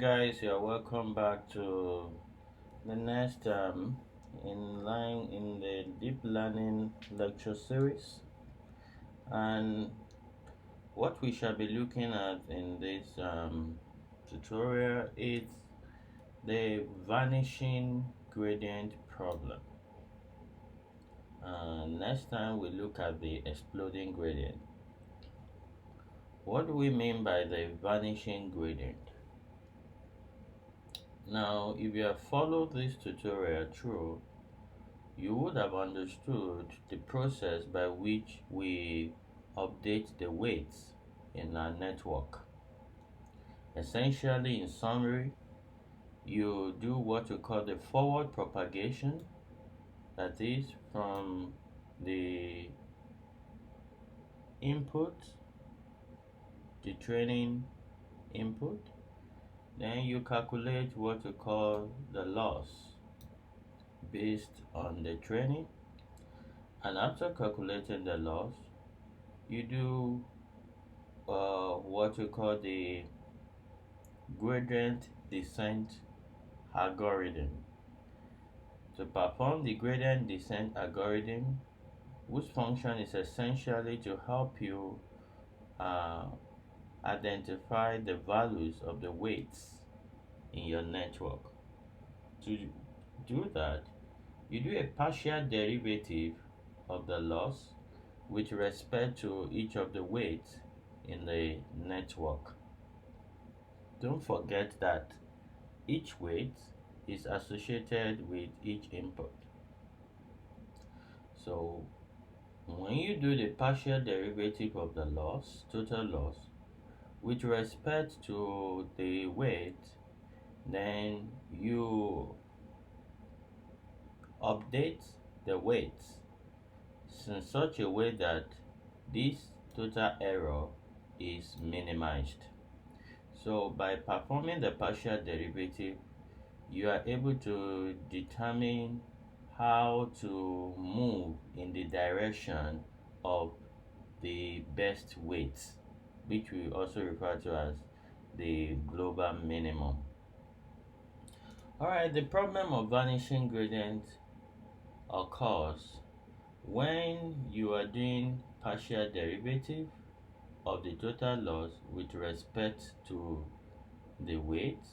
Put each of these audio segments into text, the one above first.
Guys, you're welcome back to the next in line in the deep learning lecture series. And what we shall be looking at in this tutorial is the vanishing gradient problem. Next time we look at the exploding gradient. What do we mean by the vanishing gradient? Now, if you have followed this tutorial through, you would have understood the process by which we update the weights in our network. Essentially, in summary, you do what we call the forward propagation, that is, from the input, the training input, then you calculate what we call the loss based on the training, and after calculating the loss, you do what we call the gradient descent algorithm. To perform the gradient descent algorithm, whose function is essentially to help you uh, identify the values of the weights in your network. To do that, you do a partial derivative of the loss with respect to each of the weights in the network. Don't forget that each weight is associated with each input. So when you do the partial derivative of the loss, total loss, with respect to the weight, then you update the weights in such a way that this total error is minimized. So by performing the partial derivative, you are able to determine how to move in the direction of the best weight, which we also refer to as the global minimum. Alright, the problem of vanishing gradient occurs when you are doing partial derivative of the total loss with respect to the weight,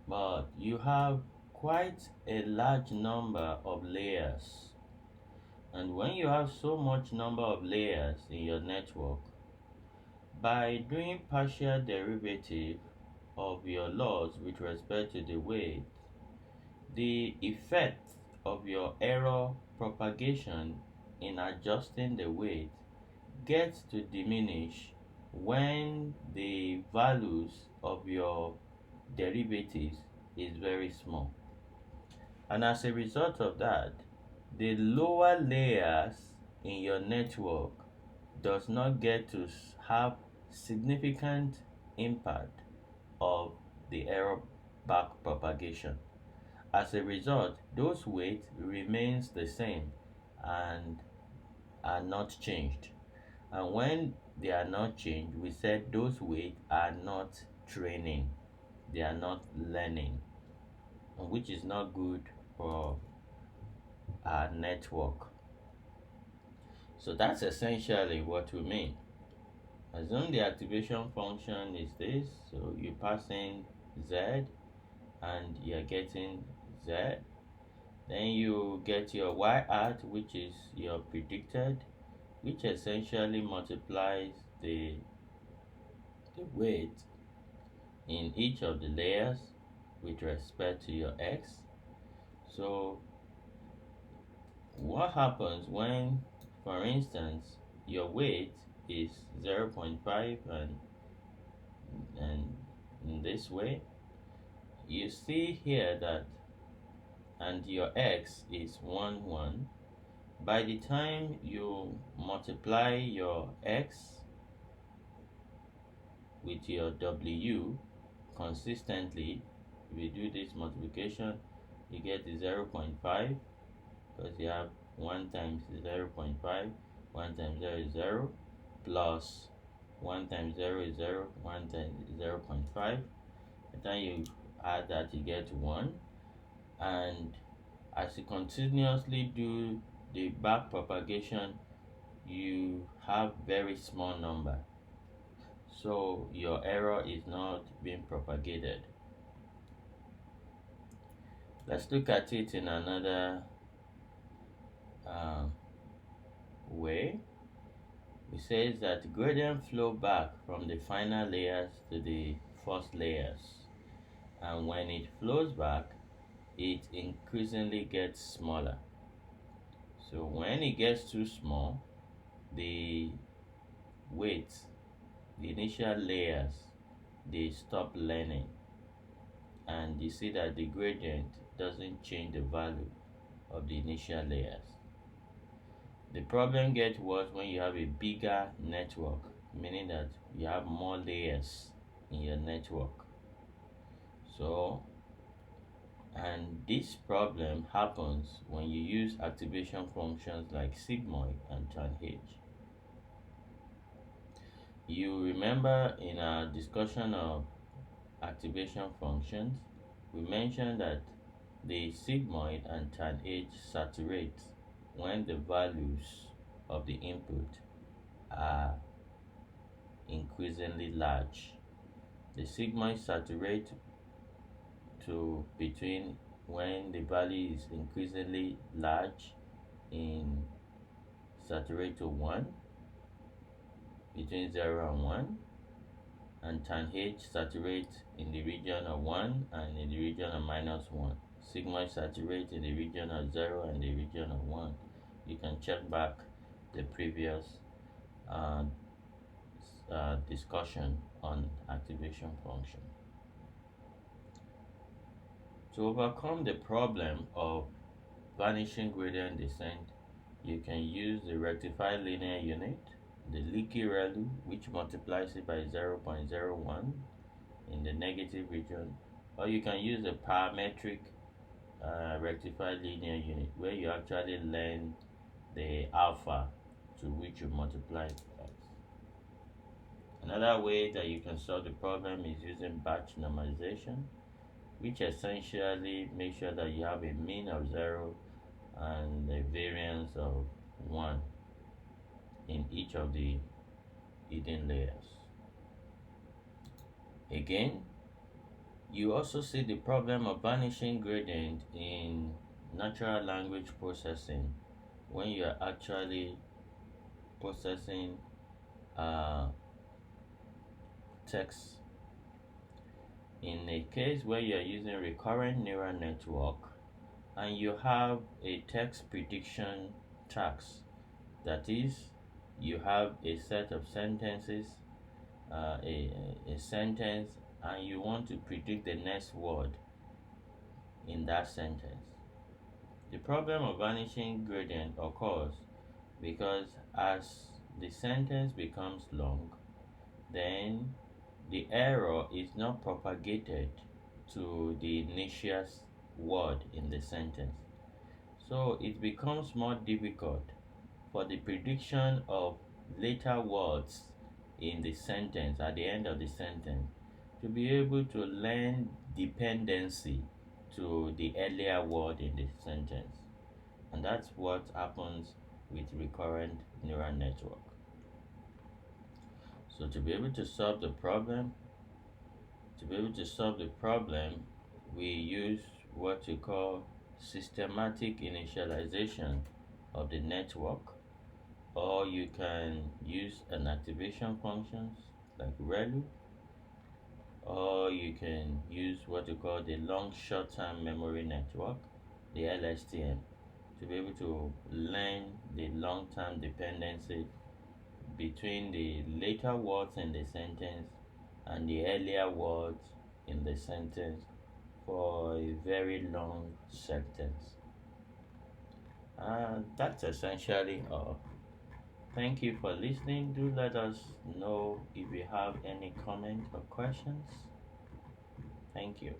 but you have quite a large number of layers. And when you have so much number of layers in your network, by doing partial derivative of your loss with respect to the weight, the effect of your error propagation in adjusting the weight gets to diminish when the values of your derivatives is very small. And as a result of that, the lower layers in your network does not get to have significant impact of the error back propagation. As a result, those weights remains the same and are not changed. And when they are not changed, we said those weights are not training, they are not learning, which is not good for our network. So that's essentially what we mean. Assume the activation function is this, so you pass in Z and you're getting Z. Then you get your Y hat, which is your predicted, which essentially multiplies the weight in each of the layers with respect to your X. So what happens when, for instance, your weight is 0.5 and in this way, you see here that, and your X is 1 1. By the time you multiply your X with your W consistently, if you do this multiplication, you get the 0.5, because you have 1 times 0.5, 1 times 0 is 0, plus 1 times 0 is 0, 1 times 0.5, By the time you add that, you get 1. And as you continuously do the back propagation, you have very small number, so your error is not being propagated. Let's look at it in another way. It says that gradient flow back from the final layers to the first layers, and when it flows back, it increasingly gets smaller. So when it gets too small, the weight, the initial layers, they stop learning, and you see that the gradient doesn't change the value of the initial layers. The problem gets worse when you have a bigger network, meaning that you have more layers in your network. So, and this problem happens when you use activation functions like sigmoid and tanh. You remember in our discussion of activation functions, we mentioned that the sigmoid and tanh saturate when the values of the input are increasingly large. The sigmoid saturate to between when the value is increasingly large in saturate to 1, between 0 and 1, and tanh saturate in the region of 1 and in the region of -1. Sigmoid saturate in the region of 0 and the region of 1. You can check back the previous uh, discussion on activation function. To overcome the problem of vanishing gradient descent, you can use the rectified linear unit, the leaky ReLU, which multiplies it by 0.01 in the negative region, or you can use a parametric rectified linear unit where you actually learn the alpha to which you multiply it. Another way that you can solve the problem is using batch normalization, which essentially makes sure that you have a mean of 0 and a variance of 1 in each of the hidden layers. Again, you also see the problem of vanishing gradient in natural language processing when you are actually processing text. In a case where you are using recurrent neural network and you have a text prediction task, that is, you have a set of sentences, a sentence, and you want to predict the next word in that sentence. The problem of vanishing gradient occurs because as the sentence becomes long, then the error is not propagated to the initial word in the sentence. So it becomes more difficult for the prediction of later words in the sentence, at the end of the sentence, to be able to learn dependency to the earlier word in the sentence. And that's what happens with recurrent neural network. So to be able to solve the problem, we use what you call systematic initialization of the network, or you can use an activation functions like ReLU, or you can use what you call the long short-term memory network, the LSTM, to be able to learn the long-term dependency between the later words in the sentence and the earlier words in the sentence for a very long sentence. And that's essentially all. Thank you for listening. Do let us know if you have any comments or questions. Thank you.